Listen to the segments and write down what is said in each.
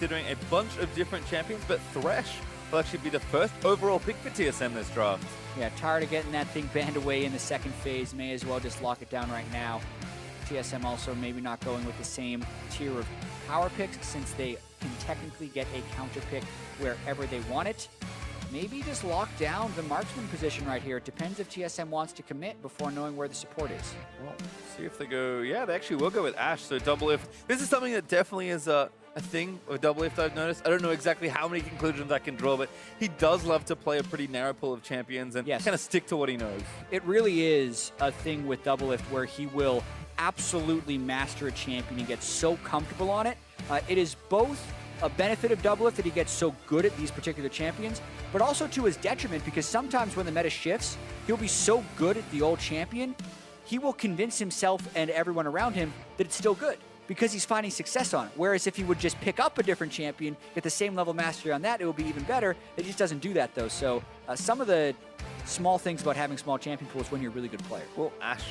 considering a bunch of different champions, but Thresh will actually be the first overall pick for TSM this draft. Yeah, tired of getting that thing banned away in the second phase. May as well just lock it down right now. TSM also maybe not going with the same tier of power picks since they can technically get a counter pick wherever they want it. Maybe just lock down the marksman position right here. It depends if TSM wants to commit before knowing where the support is. Well, see if they go, yeah, they actually will go with Ashe, so double if. This is something that definitely is a thing with double if I've noticed. I don't know exactly how many conclusions I can draw, but he does love to play a pretty narrow pool of champions and kind of stick to what he knows. It really is a thing with double lift where he will absolutely master a champion and get so comfortable on it. It is both a benefit of double lift that he gets so good at these particular champions, but also to his detriment because sometimes when the meta shifts, he'll be so good at the old champion, he will convince himself and everyone around him that it's still good because he's finding success on it. Whereas if he would just pick up a different champion, get the same level mastery on that, it will be even better. It just doesn't do that though. So some of the small things about having small champion pools when you're a really good player. Well, Ashe,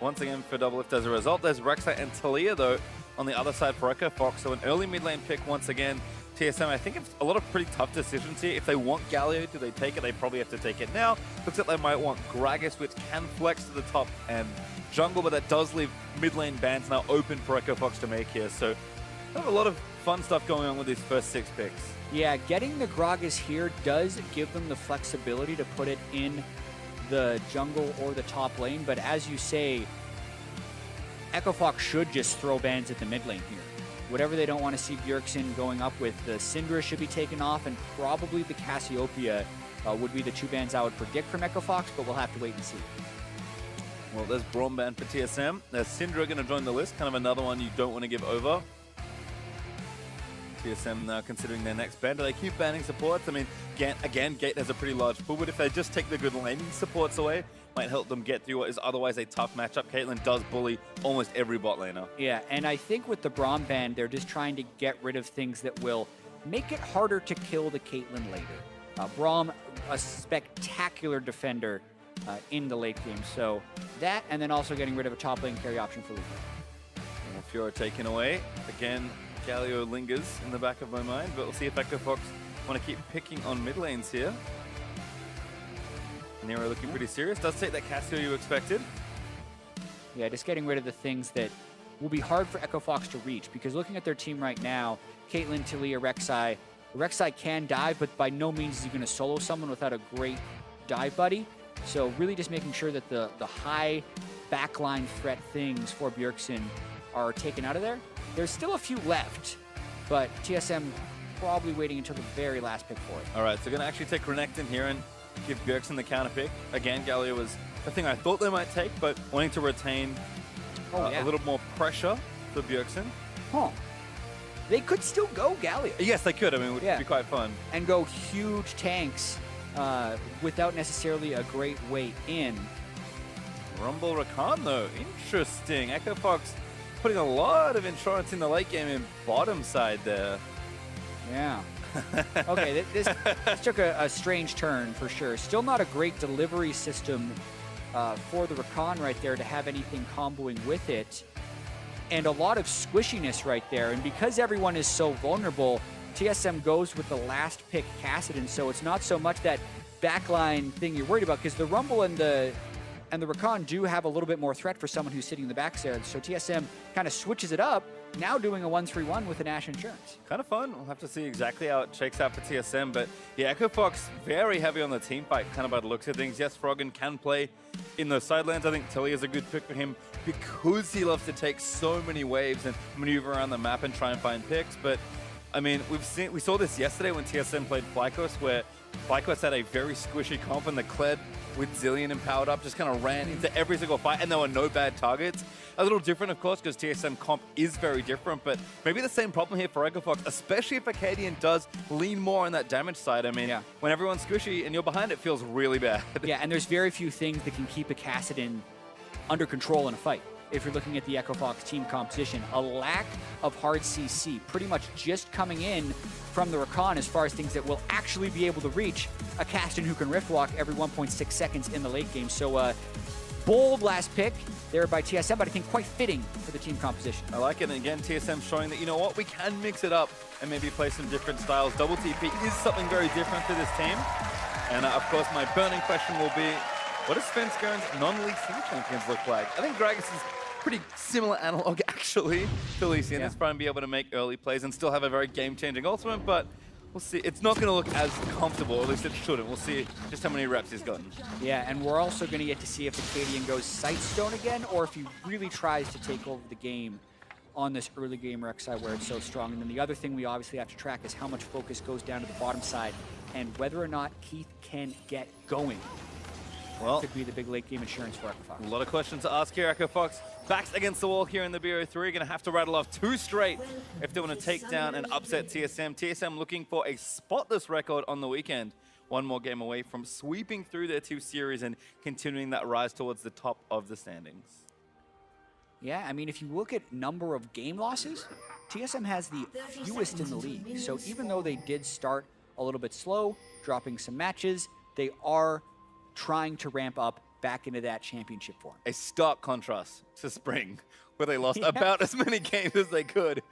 once again for double lift as a result. There's Rek'Sai and Taliyah though on the other side for Echo Fox. So an early mid lane pick once again. TSM, I think it's a lot of pretty tough decisions here. If they want Galio, do they take it? They probably have to take it now. Looks like they might want Gragas, which can flex to the top and jungle, but that does leave mid lane bans now open for Echo Fox to make here. So they have a lot of fun stuff going on with these first 6 picks. Yeah, getting the Gragas here does give them the flexibility to put it in the jungle or the top lane, but as you say, Echo Fox should just throw bans at the mid lane here. Whatever they don't want to see Bjergsen going up with, the Syndra should be taken off, and probably the Cassiopeia would be the 2 bans I would predict from Echo Fox, but we'll have to wait and see. Well, there's Braum ban for TSM. There's Syndra going to join the list, kind of another one you don't want to give over. TSM now considering their next ban. Do they keep banning supports? I mean, again, Gate has a pretty large pool, but if they just take the good laning supports away, might help them get through what is otherwise a tough matchup. Caitlyn does bully almost every bot laner. Yeah, and I think with the Braum ban, they're just trying to get rid of things that will make it harder to kill the Caitlyn later. Braum, a spectacular defender in the late game, so that, and then also getting rid of a top lane carry option for Luka. Fiora taken away. Again, Galio lingers in the back of my mind, but we'll see if Echo Fox want to keep picking on mid lanes here. Nero looking pretty serious. Does take that Cassio you expected. Yeah, just getting rid of the things that will be hard for Echo Fox to reach, because looking at their team right now, Caitlyn, Taliyah, Rek'Sai. Rek'Sai can dive, but by no means is he going to solo someone without a great dive buddy. So really just making sure that the high backline threat things for Bjergsen are taken out of there. There's still a few left, but TSM probably waiting until the very last pick for it. All right, so going to actually take Renekton here and give Bjergsen the counter pick. Again, Galio was the thing I thought they might take, but wanting to retain a little more pressure for Bjergsen. Huh. They could still go Galio. Yes, they could. I mean, it would be quite fun. And go huge tanks without necessarily a great way in. Rumble Rakan, though. Interesting. Echo Fox putting a lot of insurance in the late game in bottom side there. Yeah. Okay, this took a strange turn for sure. Still not a great delivery system for the Rakan right there to have anything comboing with it. And a lot of squishiness right there. And because everyone is so vulnerable, TSM goes with the last pick Kassadin, so it's not so much that backline thing you're worried about, because the Rumble and the Rakan do have a little bit more threat for someone who's sitting in the back there. So TSM kind of switches it up, now doing a 1-3-1 with an Ashe Insurance. Kind of fun. We'll have to see exactly how it shakes out for TSM. But yeah, Echo Fox very heavy on the team fight, kind of by the looks of things. Yes, Froggen can play in those side lanes. I think Tilly is a good pick for him because he loves to take so many waves and maneuver around the map and try and find picks. But I mean, we saw this yesterday when TSM played Flykos, where Flykos had a very squishy comp, and the Kled with Zillion and powered up just kind of ran into every single fight, and there were no bad targets. A little different, of course, because TSM comp is very different, but maybe the same problem here for Echo Fox, especially if Acadian does lean more on that damage side. I mean, when everyone's squishy and you're behind, it feels really bad. Yeah, and there's very few things that can keep a Kassadin under control in a fight. If you're looking at the Echo Fox team composition, a lack of hard CC, pretty much just coming in from the Rakan as far as things that will actually be able to reach a Kassadin who can Rift Walk every 1.6 seconds in the late game. So bold last pick there by TSM, but I think quite fitting for the team composition. I like it, and again, TSM showing that, you know what, we can mix it up and maybe play some different styles. Double TP is something very different to this team. And of course, my burning question will be, what does Svenskern's non-League Single champions look like? I think Gragas is pretty similar analog, actually, to Lee Sin. It's trying to be able to make early plays and still have a very game-changing ultimate, but we'll see. It's not going to look as comfortable, or at least it shouldn't. We'll see just how many reps he's gotten. Yeah, and we're also going to get to see if Acadian goes Sightstone again, or if he really tries to take over the game on this early game rec side where it's so strong. And then the other thing we obviously have to track is how much focus goes down to the bottom side and whether or not Keith can get going. Well, could be the big late game insurance for Echo Fox. A lot of questions to ask here. Echo Fox backs against the wall here in the BO3. Going to have to rattle off 2 straight if they want to take down and upset TSM. TSM looking for a spotless record on the weekend. One more game away from sweeping through their 2 series and continuing that rise towards the top of the standings. Yeah, I mean, if you look at number of game losses, TSM has the fewest in the league. So even though they did start a little bit slow, dropping some matches, they are trying to ramp up back into that championship form. A stark contrast to spring, where they lost about as many games as they could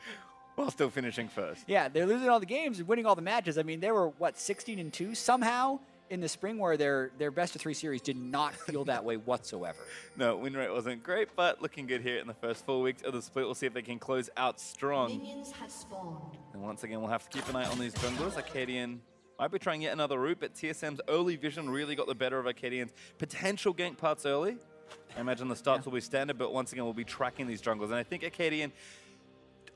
while still finishing first. Yeah, they're losing all the games and winning all the matches. I mean, they were, what, 16-2 somehow in the spring, where their best-of-3 series did not feel that way whatsoever. No, win rate wasn't great, but looking good here in the first 4 weeks of the split. We'll see if they can close out strong. Minions have spawned. And once again, we'll have to keep an eye on these junglers. Acadian might be trying yet another route, but TSM's early vision really got the better of Acadian's potential gank parts early. I imagine the starts will be standard, but once again, we'll be tracking these junglers. And I think Acadian,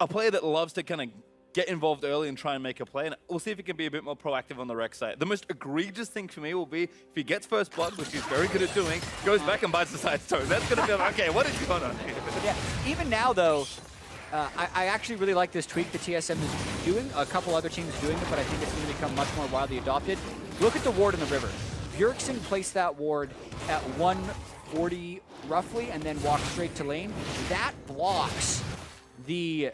a player that loves to kind of get involved early and try and make a play, and we'll see if he can be a bit more proactive on the rec side. The most egregious thing for me will be if he gets first blood, which he's very good at doing, goes back and bites the side stone. That's going to be like, okay, what is going on here? Yeah, even now, though, I actually really like this tweak that TSM is doing. A couple other teams doing it, but I think it's going to become much more widely adopted. Look at the ward in the river. Bjergsen placed that ward at 140 roughly and then walked straight to lane. That blocks the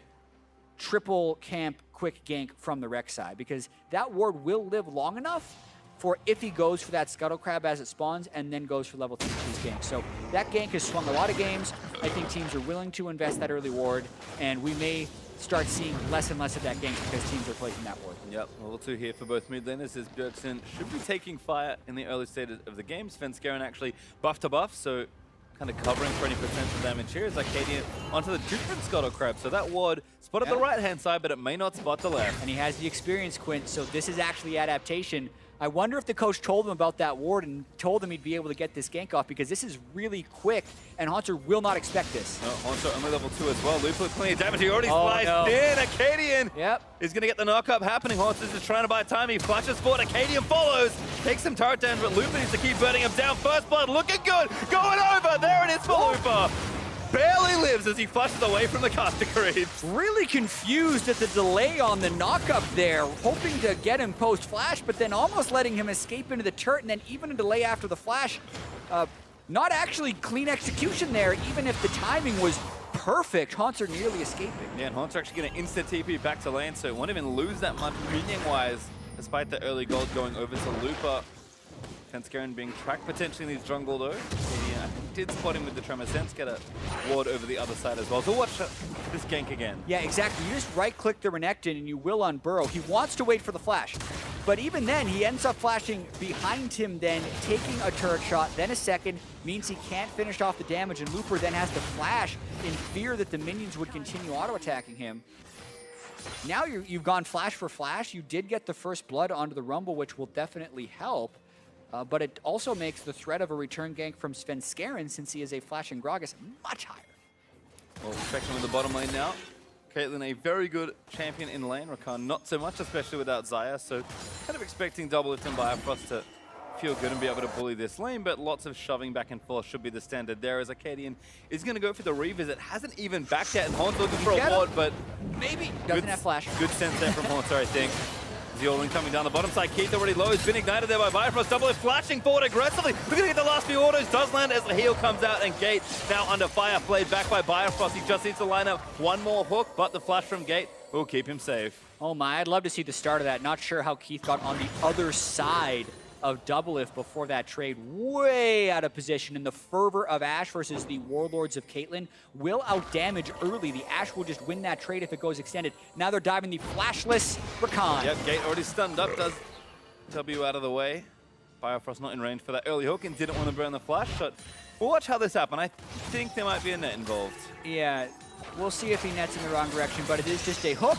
triple camp quick gank from the rec side, because that ward will live long enough for if he goes for that scuttle crab as it spawns and then goes for level 3 gank. So that gank has swung a lot of games. I think teams are willing to invest that early ward, and we may start seeing less and less of that gank because teams are placing that ward. Yep, level 2 here for both mid laners as Bjergsen should be taking fire in the early stages of the game. Svenskeren actually buff to buff, so kind of covering for any potential damage here. As Acadian onto the different scuttle crab. So that ward spotted the right-hand side, but it may not spot the left. And he has the experience, Quint, so this is actually adaptation. I wonder if the coach told him about that ward and told him he'd be able to get this gank off, because this is really quick, and Haunter will not expect this. No, Haunter only level 2 as well. Lupo with plenty of damage. He already sliced in. Acadian is going to get the knock-up happening. Haunter's just trying to buy time. He flashes forward. Acadian follows. Takes some turret damage, but Lupo needs to keep burning him down. First blood looking good. Going over. There it is for Lupo. Barely lives as he flushes away from the caster creeps. Really confused at the delay on the knockup there, hoping to get him post-flash, but then almost letting him escape into the turret, and then even a delay after the flash. Not actually clean execution there, even if the timing was perfect. Haunter nearly escaping. Yeah, and Haunter actually going to instant TP back to lane, so it won't even lose that much minion-wise, despite the early gold going over to Lupa. Svenskeren being tracked potentially in his jungle though. Yeah, did spot him with the Tremor Sense, get a ward over the other side as well. So watch this gank again. Yeah, exactly. You just right-click the Renekton and you will unburrow. He wants to wait for the flash. But even then, he ends up flashing behind him then, taking a turret shot, then a second, means he can't finish off the damage, and Looper then has to flash in fear that the minions would continue auto-attacking him. Now you've gone flash for flash. You did get the first blood onto the Rumble, which will definitely help. But it also makes the threat of a return gank from Svenskeren, since he is a flashing Gragas, much higher. Well, we're checking with the bottom lane now. Caitlyn, a very good champion in lane. Rakan, not so much, especially without Xayah. So kind of expecting double lift and Bifrost to feel good and be able to bully this lane, but lots of shoving back and forth should be the standard there, as Acadian is going to go for the revisit. Hasn't even backed yet, and Haunter looking for a ward, but maybe doesn't have flash. Good sense there from Haunter, I think. The Orling coming down the bottom side. Keith already low. He's been ignited there by Bifrost. Double lift flashing forward aggressively. We're going to get the last few autos. Does land as the heal comes out, and Gate now under fire. Played back by Bifrost. He just needs to line up one more hook, but the flash from Gate will keep him safe. Oh my, I'd love to see the start of that. Not sure how Keith got on the other side of Doublelift before that trade, way out of position in the fervor of Ashe versus the Warlords of Caitlyn. Will outdamage early. The Ashe will just win that trade if it goes extended. Now they're diving the flashless Rakan. Yep, Gate already stunned up, does W out of the way. Biofrost not in range for that early hook and didn't want to burn the flash shot. We'll watch how this happens. I think there might be a net involved. Yeah, we'll see if he nets in the wrong direction, but it is just a hook,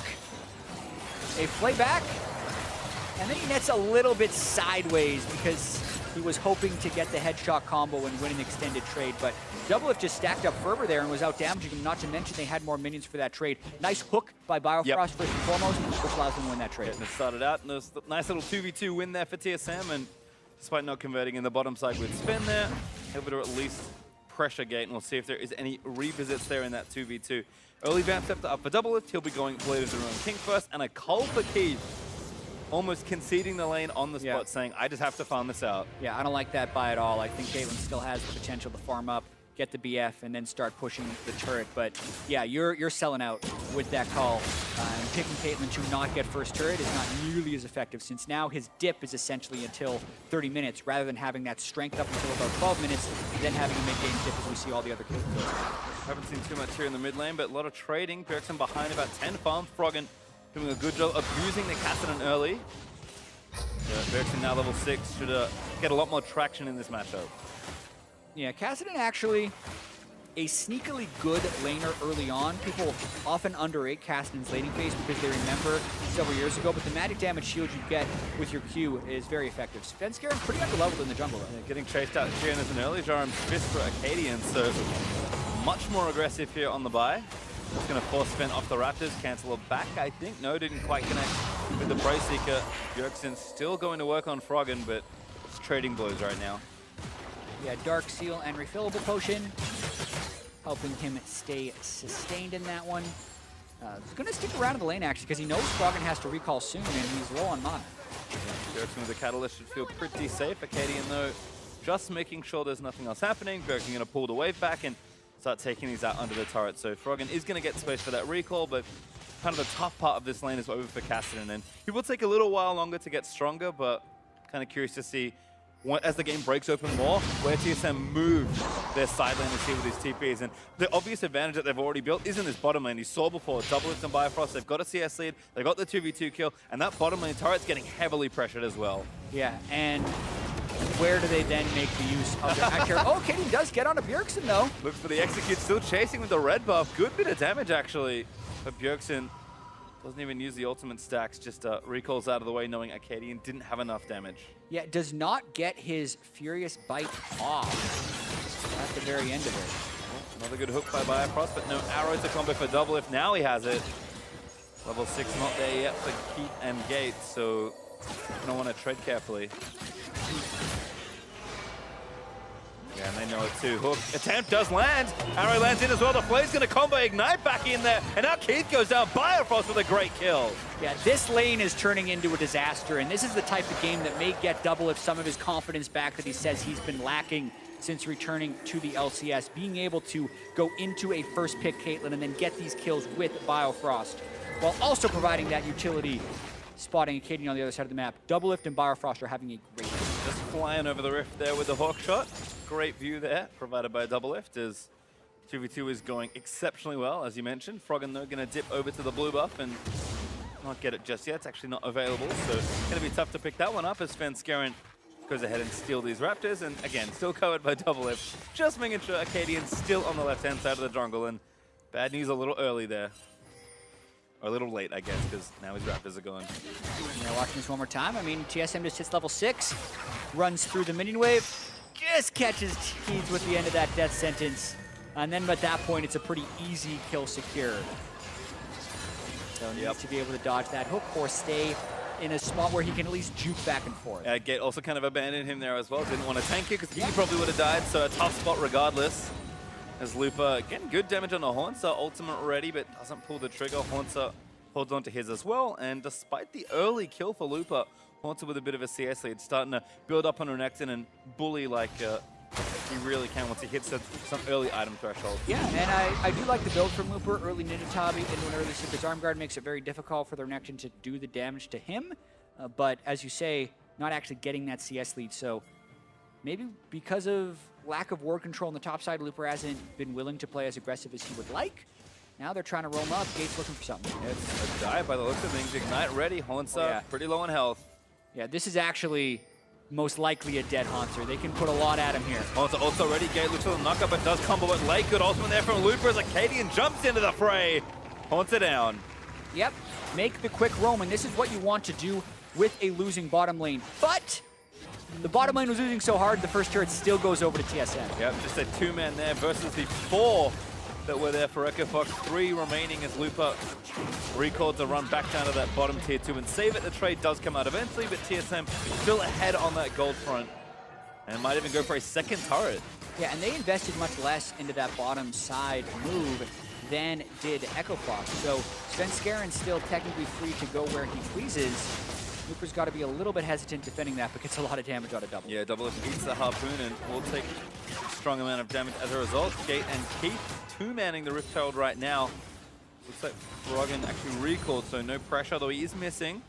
a playback, and then he nets a little bit sideways because he was hoping to get the headshot combo and win an extended trade, but Doublelift just stacked up fervor there and was out damaging him, not to mention they had more minions for that trade. Nice hook by Biofrost first and foremost, which allows them to win that trade. Getting it started out, and there's a nice little 2v2 win there for TSM, and despite not converting in the bottom side with Spin there, able to at least pressure Gate, and we'll see if there is any revisits there in that 2v2. Early Vamp Scepter up for Doublelift, he'll be going Blade of the Ruin King first, and a Cull for Keith, almost conceding the lane on the spot, saying, I just have to farm this out. Yeah, I don't like that buy at all. I think Caitlyn still has the potential to farm up, get the BF, and then start pushing the turret. But yeah, you're selling out with that call. And picking Caitlyn to not get first turret is not nearly as effective, since now his dip is essentially until 30 minutes, rather than having that strength up until about 12 minutes, and then having a mid-game dip as we see all the other kills. Haven't seen too much here in the mid lane, but a lot of trading. Bjergsen behind about 10 farms. Froggen doing a good job abusing the Kassadin early. Bjergsen now level 6, should get a lot more traction in this matchup. Yeah, Kassadin actually a sneakily good laner early on. People often underrate Kassadin's laning phase because they remember several years ago, but the magic damage shield you get with your Q is very effective. Svenskeren pretty underleveled in the jungle. Yeah, getting chased out here as an early Jarum's fist for Acadian, so much more aggressive here on the buy. It's going to force Sven off the Raptors, cancel it back, I think. No, didn't quite connect with the Pro Seeker. Bjergsen still going to work on Froggen, but it's trading blows right now. Yeah, Dark Seal and Refillable Potion, helping him stay sustained in that one. He's going to stick around in the lane, actually, because he knows Froggen has to recall soon, and he's low on mana. Bjergsen with the Catalyst should feel pretty safe. Acadian, though, just making sure there's nothing else happening. Bjergsen going to pull the wave back and start taking these out under the turret. So Froggen is going to get space for that recall, but kind of the tough part of this lane is over for Kassadin. And he will take a little while longer to get stronger, but kind of curious to see, as the game breaks open more, where TSM move their side lane to see with these TPs. And the obvious advantage that they've already built is in this bottom lane. You saw before, Doublelift and Biofrost, they've got a CS lead, they've got the 2v2 kill, and that bottom lane turret's getting heavily pressured as well. Yeah, and where do they then make the use of their act here? Oh, Katie does get onto Bjergsen, though. Looks for the execute, still chasing with the red buff. Good bit of damage, actually. But Bjergsen doesn't even use the ultimate stacks, just recalls out of the way, knowing Acadian didn't have enough damage. Yeah, does not get his Furious Bite off at the very end of it. Another good hook by Biofrost, but no arrow to combo for Doublelift. Now he has it. Level 6 not there yet for Keith and Gate, so you're going to want to tread carefully. Yeah, and they know it too. Hook attempt does land. Arrow lands in as well. The Flay's going to combo Ignite back in there. And now Keith goes down. Biofrost with a great kill. Yeah, this lane is turning into a disaster. And this is the type of game that may get Doublelift some of his confidence back that he says he's been lacking since returning to the LCS. Being able to go into a first pick Caitlyn and then get these kills with Biofrost, while also providing that utility, spotting Acadian on the other side of the map. Doublelift and Biofrost are having a great game. Just flying over the rift there with the hawk shot. Great view there, provided by Doublelift, as 2v2 is going exceptionally well, as you mentioned. Froggen, though, going to dip over to the blue buff and not get it just yet. It's actually not available, so it's going to be tough to pick that one up as Svenskeren goes ahead and steal these Raptors. And again, still covered by Doublelift, just making sure Acadian's still on the left-hand side of the jungle. And bad news a little early there. Or a little late, I guess, because now his Raptors are gone. Yeah, watching this one more time, I mean, TSM just hits level 6, runs through the minion wave, just catches Keith with the end of that death sentence. And then at that point, it's a pretty easy kill secured. So he needs to be able to dodge that hook or stay in a spot where he can at least juke back and forth. Gate also kind of abandoned him there as well. Didn't want to tank it because he probably would have died, so a tough spot regardless. As Lupa, getting good damage on the Haunter, ultimate ready, but doesn't pull the trigger. Haunter holds on to his as well, and despite the early kill for Lupa, Haunter with a bit of a CS lead, starting to build up on Renekton and bully like he really can once he hits some early item threshold. Yeah, and I do like the build from Lupa, early Ninja Tabi into an early Super's Arm Guard makes it very difficult for the Renekton to do the damage to him, but as you say, not actually getting that CS lead. So maybe because of lack of ward control on the top side, Looper hasn't been willing to play as aggressive as he would like. Now they're trying to roam up. Gate's looking for something. It's a dive by the looks of things. Ignite ready. Haunter pretty low on health. Yeah, this is actually most likely a dead Haunter. They can put a lot at him here. Haunter also ready. Gate looks for the knockup, but does combo it late. Good ultimate there from Looper as Acadian jumps into the fray. Haunter down. Yep, make the quick roam, and this is what you want to do with a losing bottom lane. But the bottom lane was losing so hard, the first turret still goes over to TSM. Yep, just a 2-man there versus the 4 that were there for Echo Fox. 3 remaining as Looper recalled to run back down to that bottom tier 2 and save it. The trade does come out eventually, but TSM still ahead on that gold front and might even go for a second turret. Yeah, and they invested much less into that bottom side move than did Echo Fox. So Svenskeren still technically free to go where he pleases. Looper's got to be a little bit hesitant defending that, but gets a lot of damage out of Double. Yeah, Double eats the Harpoon and will take a strong amount of damage as a result. Gate and Keith 2-manning the Rift Herald right now. Looks like Froggen actually recalled, so no pressure, although he is missing.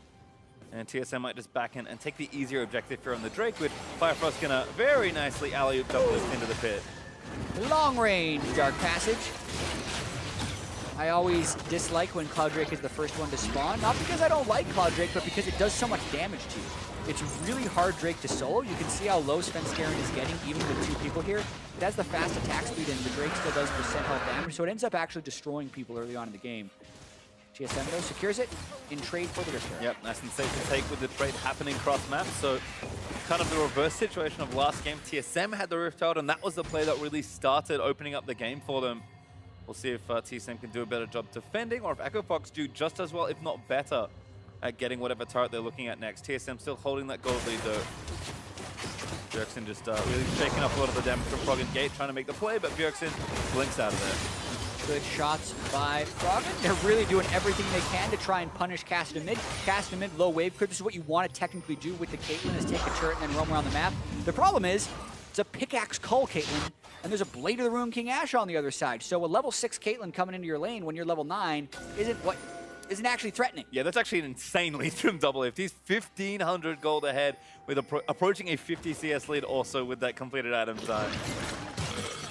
And TSM might just back in and take the easier objective here on the Drake, with Firefrost gonna very nicely alley-oop Double into the pit. Long range Dark Passage. I always dislike when Cloud Drake is the first one to spawn. Not because I don't like Cloud Drake, but because it does so much damage to you. It's really hard Drake to solo. You can see how low Svenskeren is getting, even with 2 people here. It has the fast attack speed, and the Drake still does % health damage, so it ends up actually destroying people early on in the game. TSM though secures it in trade for the Rift Herald. Yep, nice and safe to take with the trade happening cross map. So kind of the reverse situation of last game. TSM had the Rift Herald, and that was the play that really started opening up the game for them. We'll see if TSM can do a better job defending, or if Echo Fox do just as well, if not better, at getting whatever turret they're looking at next. TSM still holding that gold lead though. Bjergsen just really shaking up a lot of the damage from Froggen Gate, trying to make the play, but Bjergsen blinks out of there. Good shots by Froggen. They're really doing everything they can to try and punish Cast in mid. Cast in mid, low wave clear. This is what you want to technically do with the Caitlyn, is take a turret and then roam around the map. The problem is, it's a pickaxe cull Caitlyn, and there's a Blade of the Ruined King Ashe on the other side. So a level 6 Caitlyn coming into your lane when you're level 9 isn't actually threatening. Yeah, that's actually an insane lead from Double Lift. He's 1,500 gold ahead with approaching a 50 CS lead also with that completed item time.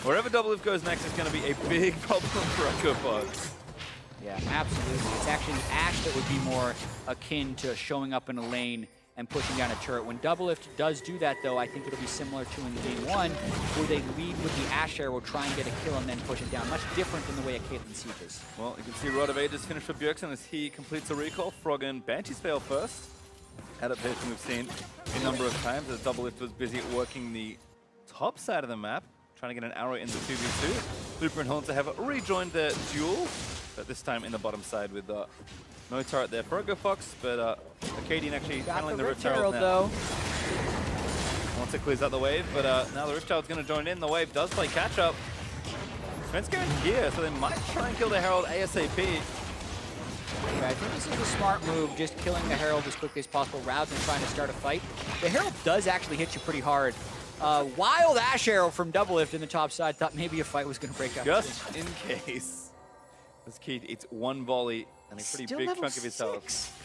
Wherever Double Lift goes next is going to be a big problem for Echo Fox. Yeah, absolutely. It's actually Ashe that would be more akin to showing up in a lane and pushing down a turret. When Double Lift does do that, though, I think it'll be similar to in game 1, where they lead with the Ashe arrow, try and get a kill, and then push it down. Much different than the way a Caitlyn Siege is. Well, you can see Rod of Ages finish for Bjergsen as he completes a recall. Froggen Banshees fail first. Adaptation we've seen a number of times as Double Lift was busy working the top side of the map, trying to get an arrow in the 2v2. Looper and Haunter have rejoined the duel, but this time in the bottom side with no turret there for Echo Fox, but Acadian actually handling the Rift Herald now. Once it clears out the wave, but now the Rift Herald's going to join in. The wave does play catch up. Svenskeren here, so they might try and kill the Herald ASAP. Yeah, I think this is a smart move, just killing the Herald as quickly as possible rather than trying to start a fight. The Herald does actually hit you pretty hard. Wild Ashe arrow from Double Lift in the top side. Thought maybe a fight was going to break out. Just in case. This kid eats one volley and a pretty big chunk of his health.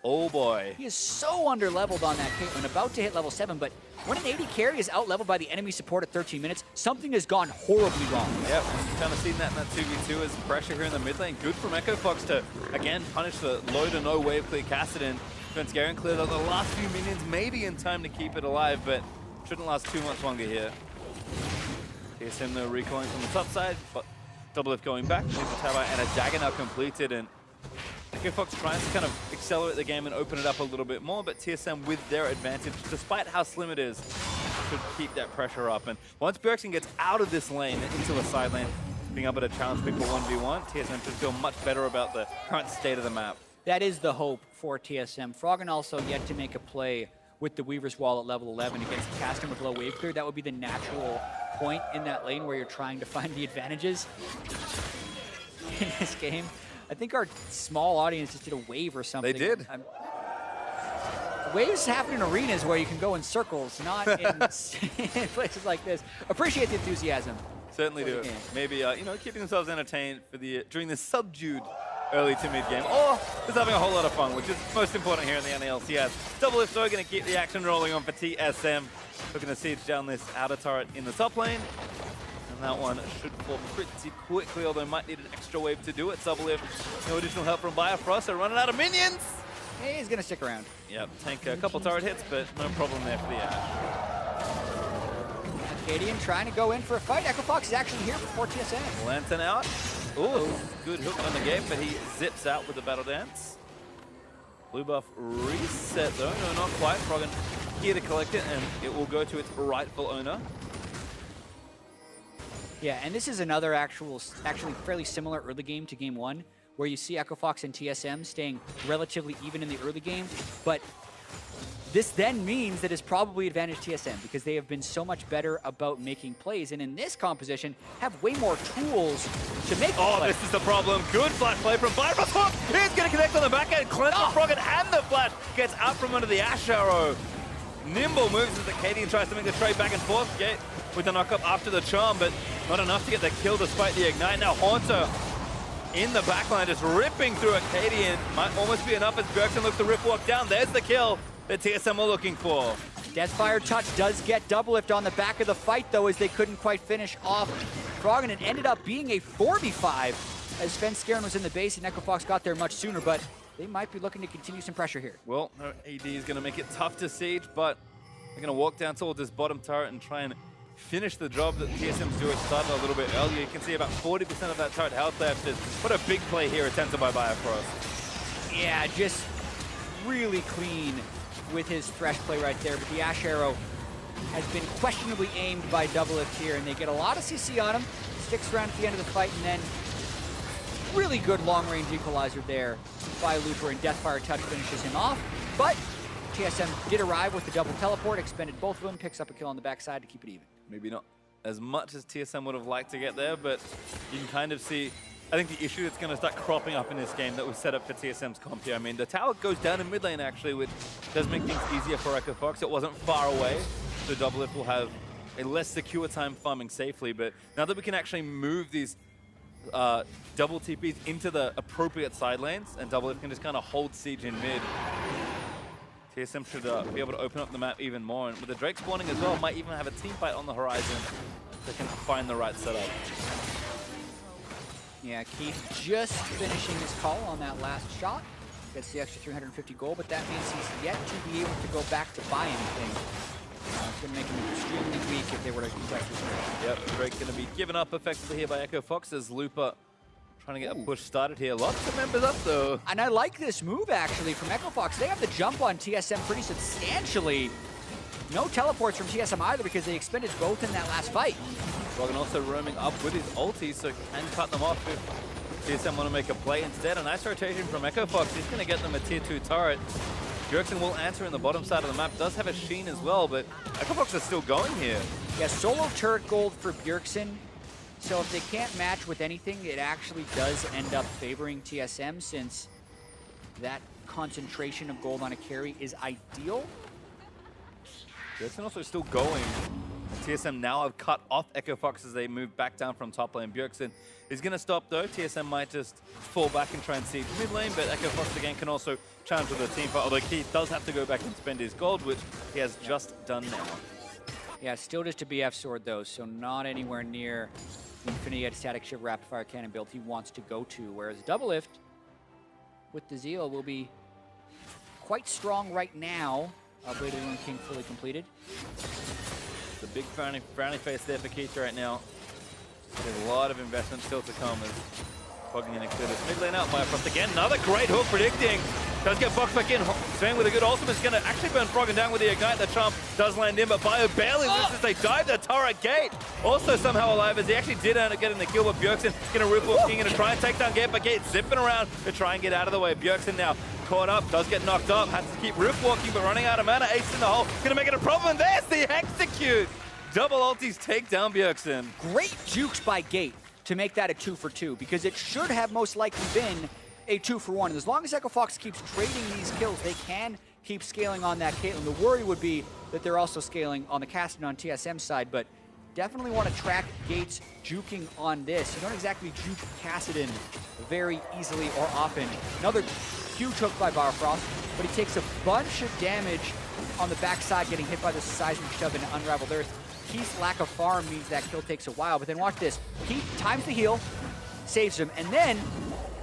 Oh boy. He is so under-leveled on that Caitlyn, about to hit level 7, but when an 80 carry is out-leveled by the enemy support at 13 minutes, something has gone horribly wrong. Yep, you've kind of seen that in that 2v2 as pressure here in the mid lane. Good from Echo Fox to, again, punish the low to no wave clear Kassadin. Svenskeren cleared out the last few minions, maybe in time to keep it alive, but shouldn't last too much longer here. TSM though recoiling from the top side, but Double Lift going back. There's a tower and a dagger now completed, and Echo Fox trying to kind of accelerate the game and open it up a little bit more, but TSM with their advantage, despite how slim it is, should keep that pressure up. And once Bjergsen gets out of this lane into a side lane, being able to challenge people 1v1, TSM should feel much better about the current state of the map. That is the hope for TSM. Froggen also yet to make a play with the Weaver's Wall at level 11 against Casting with low wave clear. That would be the natural point in that lane where you're trying to find the advantages in this game. I think our small audience just did a wave or something. They did. Waves happen in arenas where you can go in circles, not in places like this. Appreciate the enthusiasm. Certainly do. Maybe, you know, keeping themselves entertained for the during this subdued early to mid game, or just having a whole lot of fun, which is most important here in the LCS. Doublelift though going to keep the action rolling on for TSM. Looking to siege down this outer turret in the top lane. And that one should fall pretty quickly, although might need an extra wave to do it. Doublelift, no additional help from Bifrost, they're running out of minions! He's going to stick around. Yep, tank a couple turret hits, but no problem there for the Ash. Acadian trying to go in for a fight. Echo Fox is actually here before TSM. Lantern out. Ooh, good hook on the gate, but he zips out with the battle dance. Blue buff reset though, no, not quite. Froggen here to collect it, and it will go to its rightful owner. Yeah, and this is another actually fairly similar early game to game one, where you see Echo Fox and TSM staying relatively even in the early game, but this then means that it's probably advantage TSM because they have been so much better about making plays, and in this composition have way more tools to make plays. This is the problem. Good flash play from Bifrost. Hook! He's going to connect on the back end. Cleanse the Froggen, and the flash gets out from under the Ash Arrow. Nimble moves as Acadian tries to make the trade back and forth. Gate with the knock-up after the charm, but not enough to get the kill despite the ignite. Now Haunter in the backline just ripping through Acadian. Might almost be enough as Bjergsen looks to rip walk down. There's the kill that TSM were looking for. Deathfire Touch does get Doublelift on the back of the fight, though, as they couldn't quite finish off Froggen. It ended up being a 4v5 as Svenskeren was in the base and Echo Fox got there much sooner, but they might be looking to continue some pressure here. Well, no AD is going to make it tough to siege, but they're going to walk down towards this bottom turret and try and finish the job that TSM's doing. Started a little bit earlier. You can see about 40% of that turret health left. What a big play here attempted by Bifrost. Yeah, just really clean with his Thresh play right there, but the Ash Arrow has been questionably aimed by Doublelift here, and they get a lot of CC on him. Sticks around at the end of the fight, and then really good long-range equalizer there by Looper, and Deathfire Touch finishes him off. But TSM did arrive with the double teleport, expended both of them, picks up a kill on the backside to keep it even. Maybe not as much as TSM would have liked to get there, but you can kind of see, I think the issue that's going to start cropping up in this game that was set up for TSM's comp here. I mean, the tower goes down in mid lane actually, which does make things easier for Echo Fox. It wasn't far away, so Doublelift will have a less secure time farming safely, but now that we can actually move these double TPs into the appropriate side lanes, and Doublelift can just kind of hold siege in mid, TSM should be able to open up the map even more, and with the Drake spawning as well, might even have a team fight on the horizon if they can find the right setup. Yeah, Keith just finishing his call on that last shot. Gets the extra 350 gold, but that means he's yet to be able to go back to buy anything. It's going to make him extremely weak if they were to compress this match. Yep, Drake going to be given up effectively here by Echo Fox as Looper trying to get a push started here. Lots of members up though. And I like this move actually from Echo Fox. They have the jump on TSM pretty substantially. No teleports from TSM either because they expended both in that last fight. Froggen also roaming up with his ulti, so can cut them off if TSM want to make a play instead. A nice rotation from Echo Fox. He's going to get them a tier 2 turret. Bjergsen will answer in the bottom side of the map. Does have a Sheen as well, but Echo Fox is still going here. Yeah, solo turret gold for Bjergsen. So if they can't match with anything, it actually does end up favoring TSM since that concentration of gold on a carry is ideal. Bjergsen also still going. TSM now have cut off Echo Fox as they move back down from top lane. Bjergsen is going to stop though. TSM might just fall back and try and siege mid lane, but Echo Fox again can also challenge with the team fight, although Keith does have to go back and spend his gold, which he has just done now. Yeah, still just a BF sword though, so not anywhere near the Infinity Static Shiv Rapid Fire Cannon build he wants to go to, whereas Doublelift with the Zeal will be quite strong right now. Blade of the Moon King fully completed. The big frowny face there for Keith right now. There's a lot of investment still to come as Froggen going to clear this mid lane out. Bifrost again, another great hook predicting. Does get boxed back in. Sven with a good ultimate is going to actually burn Froggen down with the ignite. The charm does land in, but Bio barely lives as they dive the turret gate. Also somehow alive as he actually did end up getting the kill, but Bjergsen going to rip off King and to try and take down Gate, but Gate zipping around to try and get out of the way. Bjergsen now caught up, does get knocked up, has to keep rip walking, but running out of mana. Ace in the hole, going to make it a problem, and there's the execute. Double ultis take down Bjergsen. Great jukes by Gate to make that a 2 for 2, because it should have most likely been a 2 for 1. And as long as Echo Fox keeps trading these kills, they can keep scaling on that Caitlyn. The worry would be that they're also scaling on the Casting on TSM side, but definitely want to track Gates juking on this. You don't exactly juke Kassadin very easily or often. Another huge hook by Barfrost, but he takes a bunch of damage on the backside, getting hit by the seismic shove into Unraveled Earth. Keith's lack of farm means that kill takes a while, but then watch this. Keith times the heal, saves him, and then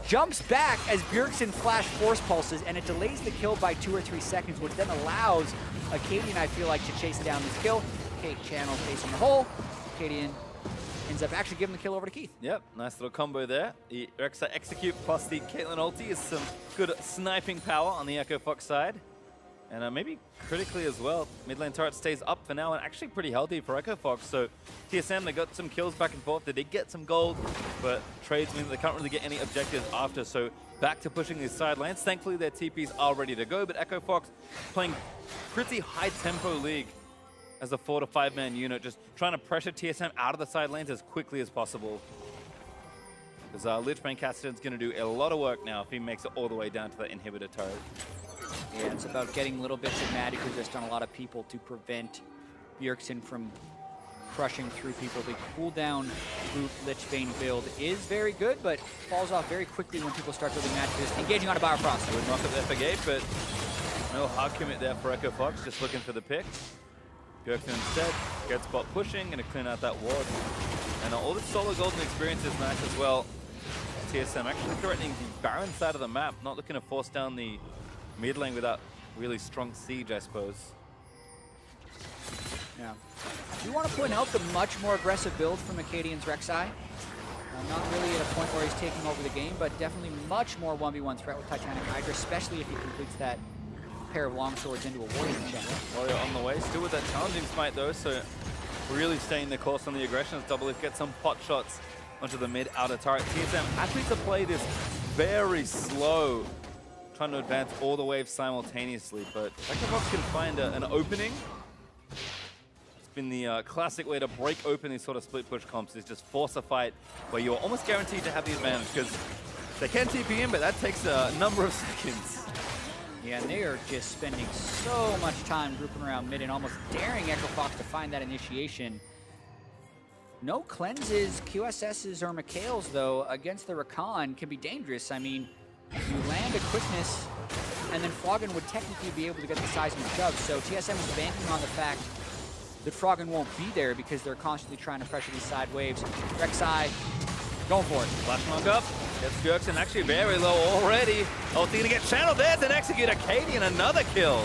jumps back as Bjergsen flash force pulses, and it delays the kill by 2 or 3 seconds, which then allows Acadian, I feel like, to chase down this kill. Kate channel facing the hole. Acadian ends up actually giving the kill over to Keith. Yep, nice little combo there. The Rexa execute plus the Caitlyn ulti is some good sniping power on the Echo Fox side. And maybe critically as well, mid lane turret stays up for now and actually pretty healthy for Echo Fox. So TSM, they got some kills back and forth. They did get some gold, but trades mean that they can't really get any objectives after. So back to pushing these side lanes. Thankfully, their TPs are ready to go, but Echo Fox playing pretty high tempo league as a 4 to 5 man unit, just trying to pressure TSM out of the side lanes as quickly as possible. Because Lichbane Kassadin's going to do a lot of work now if he makes it all the way down to the inhibitor turret. Yeah, it's about getting little bits of magic resist on a lot of people to prevent Bjergsen from crushing through people. The cooldown root Lichbane build is very good, but falls off very quickly when people start building magic resist. Engaging on a Bifrost. Good knock up there for Gate, but no hard commit there for Echo Fox, just looking for the pick. Bjergsen instead gets bot pushing, going to clean out that ward. And all this solo golden experience is nice as well. TSM actually threatening the Baron side of the map, not looking to force down the mid lane without really strong siege, I suppose. Yeah. I do want to point out the much more aggressive build from Acadian's Rek'Sai. Not really at a point where he's taking over the game, but definitely much more 1v1 threat with Titanic Hydra, especially if he completes that pair of longswords into a warrior channel. Warrior on the way, still with that challenging smite though, so really staying the course on the aggression as Doublelift gets some pot shots onto the mid outer turret. TSM happy to play this very slow, trying to advance all the waves simultaneously, but Echo Fox can find an opening. It's been the classic way to break open these sort of split push comps, is just force a fight where you're almost guaranteed to have the advantage, because they can TP in, but that takes a number of seconds. Yeah, and they are just spending so much time grouping around mid and almost daring Echo Fox to find that initiation. No cleanses, QSSs, or Mikhails, though, against the Rakan can be dangerous. I mean, you land a quickness, and then Froggen would technically be able to get the seismic shove. So TSM is banking on the fact that Froggen won't be there because they're constantly trying to pressure these side waves. Rek'Sai going for it. Flash knock up. Gets Bjergsen actually very low already. Ulti gonna get channeled there, then execute Acadian, another kill.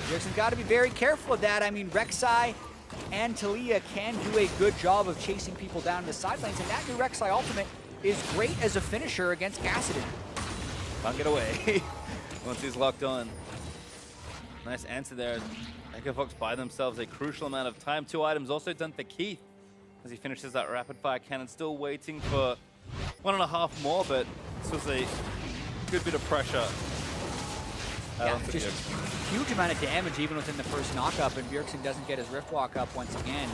Bjergsen's got to be very careful of that. I mean, Rek'Sai and Talia can do a good job of chasing people down in the side lanes, and that new Rek'Sai ultimate is great as a finisher against Kassadin. Can't get away once he's locked on. Nice answer there. Echo Fox buy themselves a crucial amount of time. 2 items also done for Keith as he finishes that rapid fire cannon. Still waiting for 1.5 more, but this was a good bit of pressure. Yeah, just huge amount of damage even within the first knock-up, and Bjergsen doesn't get his Rift Walk up once again.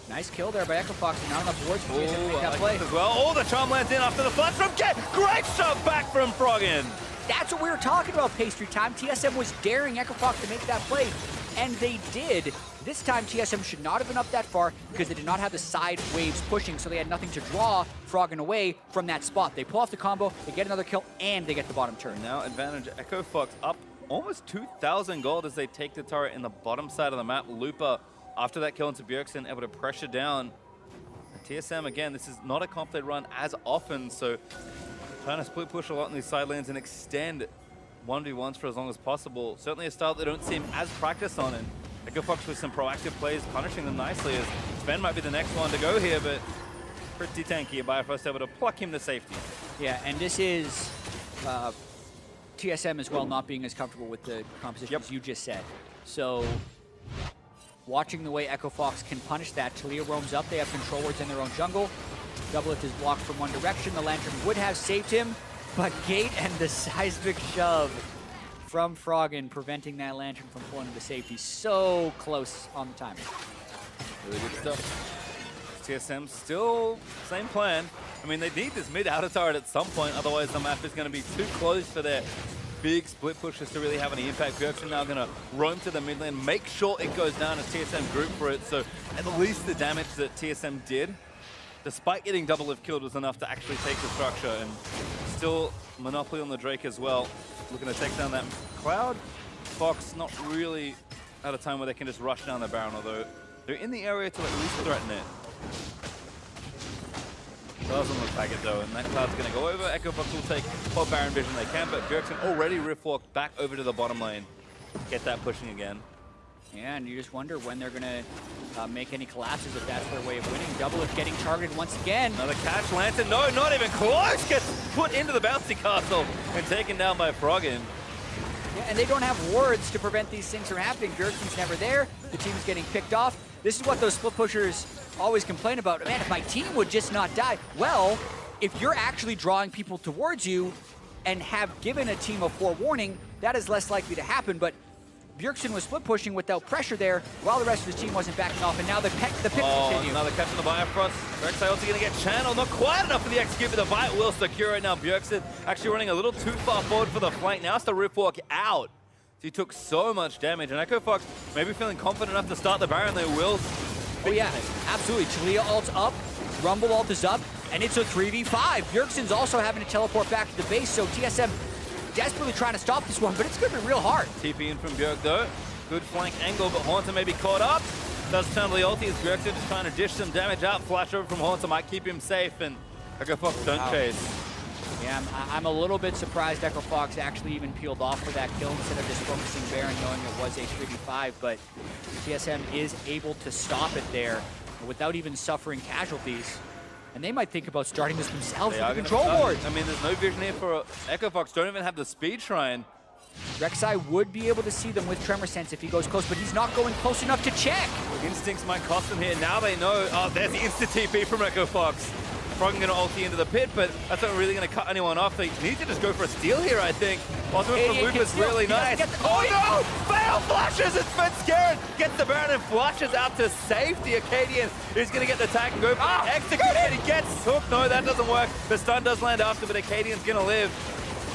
Nice kill there by Echo Fox, and not enough wards for TSM to make that play. As well. Oh, the charm lands in after the flash from Jet. Great shot back from Froggen. That's what we were talking about, Pastry Time. TSM was daring Echo Fox to make that play, and they did. This time, TSM should not have been up that far because they did not have the side waves pushing, so they had nothing to draw Froggen away from that spot. They pull off the combo, they get another kill, and they get the bottom turn. Now advantage Echo Fox up almost 2,000 gold as they take the turret in the bottom side of the map. Looper, after that kill into Bjergsen, able to pressure down. And TSM, again, this is not a comp they run as often, so trying to split push a lot in these side lanes and extend 1v1s for as long as possible. Certainly a style they don't seem as practiced on, and Echo Fox with some proactive plays, punishing them nicely, as Sven might be the next one to go here, but pretty tanky. Bifrost able to pluck him to safety. Yeah, and this is TSM as well not being as comfortable with the composition as you just said. So watching the way Echo Fox can punish that, Talia roams up, they have control wards in their own jungle. Doublelift is blocked from one direction, the Lantern would have saved him, but Gate and the seismic shove from Froggen preventing that Lantern from pulling into safety. So close on the timing. Really good stuff. TSM still same plan. I mean, they need this mid outer turret at some point, otherwise the map is going to be too close for their big split pushes to really have any impact. Bjergsen now going to roam to the mid lane, make sure it goes down as TSM group for it. So at least the damage that TSM did, despite getting double lift killed, was enough to actually take the structure. And still monopoly on the Drake as well. Looking to take down that Cloud. Fox not really at a time where they can just rush down the Baron, although they're in the area to at least threaten it. Doesn't look like it though, and that Cloud's going to go over. Echo Fox will take what Baron vision they can, but Bjergsen already rift walked back over to the bottom lane. Get that pushing again. Yeah, and you just wonder when they're going to make any collapses if that's their way of winning. Doublelift getting targeted once again. Another catch, Lantern. No, not even close. Gets put into the bouncy castle and taken down by Froggen. Yeah, and they don't have wards to prevent these things from happening. Bjergsen's never there. The team's getting picked off. This is what those split pushers always complain about. Man, if my team would just not die. Well, if you're actually drawing people towards you and have given a team a forewarning, that is less likely to happen. But Bjergsen was split pushing without pressure there while the rest of his team wasn't backing off, and now the picks continue. Another catch on the Bifrost. Rek'Sai also going to get channeled. Not quite enough for the execute, but the Bite will secure it now. Bjergsen actually running a little too far forward for the flank. Now it's the Rift Walk out. He took so much damage, and Echo Fox maybe feeling confident enough to start the Baron. They will. Oh yeah, absolutely. Taliyah ult's up, Rumble ult is up, and it's a 3v5. Bjergsen's also having to teleport back to the base, so TSM desperately trying to stop this one, but it's going to be real hard. TP in from Bjerg though. Good flank angle, but Haunter may be caught up. Does turn to the ulti as Bjergsen just trying to dish some damage out. Flash over from Haunter might keep him safe, and Echo Fox don't chase. Yeah, I'm a little bit surprised Echo Fox actually even peeled off for that kill instead of just focusing Baron, knowing it was a 3v5, but TSM is able to stop it there without even suffering casualties. And they might think about starting this themselves with the control board. I mean, there's no vision here for Echo Fox. Don't even have the speed shrine. Rek'Sai would be able to see them with Tremor Sense if he goes close, but he's not going close enough to check. Instincts might cost them here. Now they know. Oh, there's the instant TP from Echo Fox. Froggen going to ulti into the pit, but that's not really going to cut anyone off. They need to just go for a steal here, I think. Ultimate from Luke is really nice. Oh no! Fail flashes! It's Svenskeren! Gets the Baron and flashes out to safety. Acadian is going to get the tag and go for the execute. He gets hooked. No, that doesn't work. The stun does land after, but Acadian's going to live.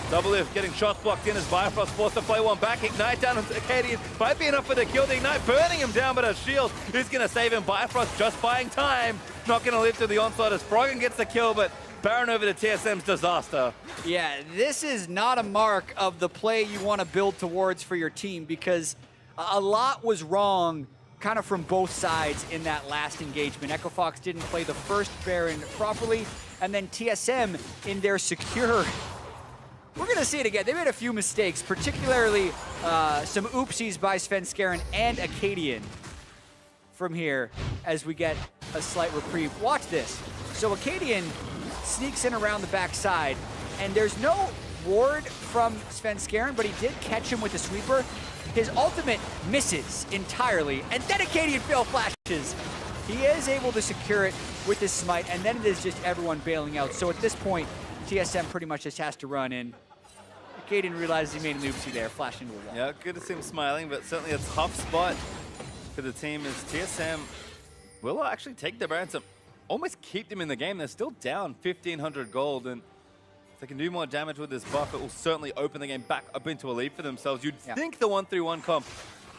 Double lift getting shots blocked in as Bifrost forced to play one back. Ignite down on Acadian. Might be enough for the kill. The Ignite burning him down, but a shield is going to save him. Bifrost just buying time. Not going to live to the onslaught as Froggen gets the kill, but Baron over to TSM's disaster. Yeah, this is not a mark of the play you want to build towards for your team, because a lot was wrong kind of from both sides in that last engagement. Echo Fox didn't play the first Baron properly, and then TSM in their secure... We're going to see it again. They made a few mistakes, particularly some oopsies by Svenskeren and Acadian from here as we get a slight reprieve. Watch this. So Acadian sneaks in around the backside, and there's no ward from Svenskeren, but he did catch him with a sweeper. His ultimate misses entirely, and then Acadian fail flashes. He is able to secure it with his smite, and then it is just everyone bailing out. So at this point, TSM pretty much just has to run in. Acadian realized he made an oopsie there, flashed into a wall. Yeah, good to see him smiling, but certainly a tough spot for the team as TSM will actually take the Baron to almost keep them in the game. They're still down 1,500 gold, and if they can do more damage with this buff, it will certainly open the game back up into a lead for themselves. You'd think the 1-3-1 comp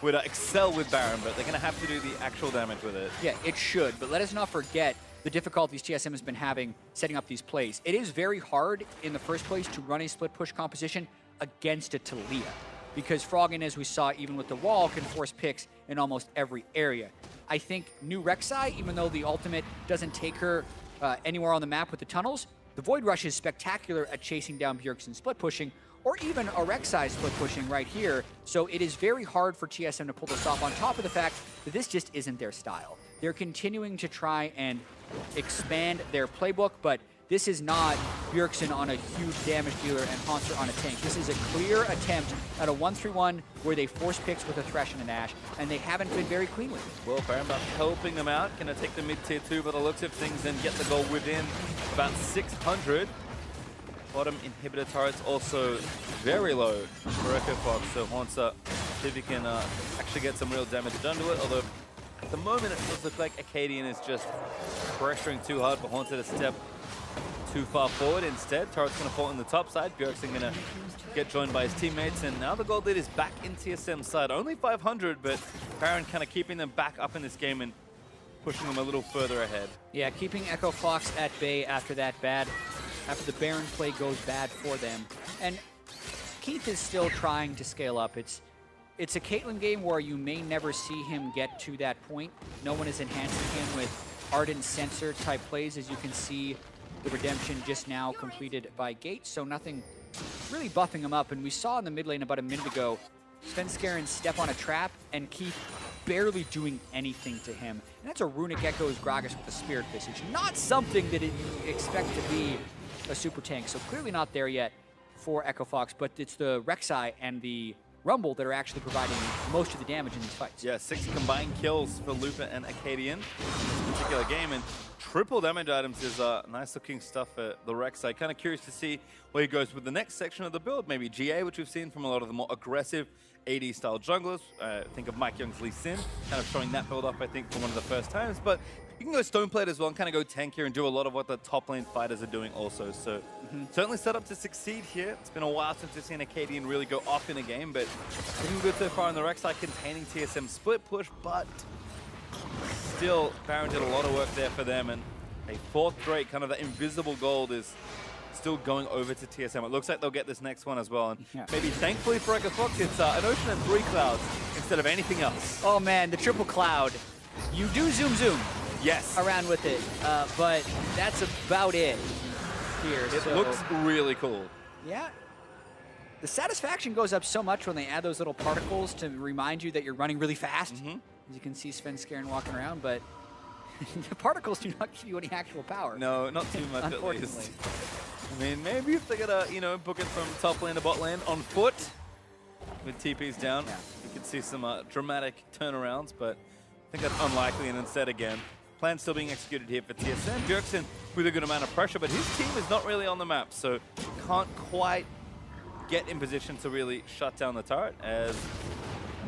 would excel with Baron, but they're going to have to do the actual damage with it. Yeah, it should, but let us not forget the difficulties TSM has been having setting up these plays. It is very hard in the first place to run a split push composition against a Taliyah, because Froggen, as we saw even with the wall, can force picks in almost every area. I think new Rek'Sai, even though the ultimate doesn't take her anywhere on the map with the tunnels, the Void Rush is spectacular at chasing down Bjergsen split pushing, or even a Rek'Sai split pushing right here. So it is very hard for TSM to pull this off, on top of the fact that this just isn't their style. They're continuing to try and expand their playbook, but this is not Bjergsen on a huge damage dealer and Haunter on a tank. This is a clear attempt at a 1-3-1 where they force picks with a Thresh and an Ashe, and they haven't been very clean with it. Well, Baron Buff helping them out. Gonna take the mid-tier 2 by the looks of things and get the goal within about 600. Bottom inhibitor turrets also very low for Echo Fox, so Haunter, see if he can actually get some real damage done to it, although at the moment it does look like Acadian is just pressuring too hard for Haunter to step too far forward instead. Turret's going to fall on the top side. Bjergsen going to get joined by his teammates. And now the gold lead is back in TSM's side. Only 500, but Baron kind of keeping them back up in this game and pushing them a little further ahead. Yeah, keeping Echo Fox at bay after the Baron play goes bad for them. And Keith is still trying to scale up. It's a Caitlyn game where you may never see him get to that point. No one is enhancing him with Ardent Sensor type plays, as you can see the redemption just now completed by Gate, so nothing really buffing him up. And we saw in the mid lane about a minute ago, Svenskeren step on a trap and Keith barely doing anything to him. And that's a Runic Echo's Gragas with the Spirit Visage. Not something that you expect to be a super tank, so clearly not there yet for Echo Fox, but it's the Rek'Sai and the Rumble that are actually providing most of the damage in these fights. Yeah, 6 combined kills for Lupa and Acadian in this particular game, and triple damage items is nice looking stuff for the Rek'Sai. Kind of curious to see where he goes with the next section of the build, maybe GA, which we've seen from a lot of the more aggressive AD style junglers. Think of Mike Young's Lee Sin, kind of showing that build up, I think, for one of the first times. But you can go Stoneplate as well and kind of go tankier and do a lot of what the top lane fighters are doing also. So certainly set up to succeed here. It's been a while since we've seen Acadian really go off in a game, but looking good so far on the Rek'Sai, containing TSM split push, but still Baron did a lot of work there for them, and a 4th straight, kind of the invisible gold is still going over to TSM. It looks like they'll get this next one as well, and maybe thankfully for Echo Fox, it's an ocean and 3 clouds instead of anything else. Oh man, the triple cloud. You do zoom yes around with it, but that's about it here. It looks really cool. Yeah. The satisfaction goes up so much when they add those little particles to remind you that you're running really fast. As you can see Svenskeren walking around, but the particles do not give you any actual power. No, not too much at least. I mean, maybe if they're gonna, book it from top lane to bot lane on foot with TPs down, you could see some dramatic turnarounds, but I think that's unlikely, and instead again, plan still being executed here for TSM. Bjergsen with a good amount of pressure, but his team is not really on the map, so can't quite get in position to really shut down the turret, as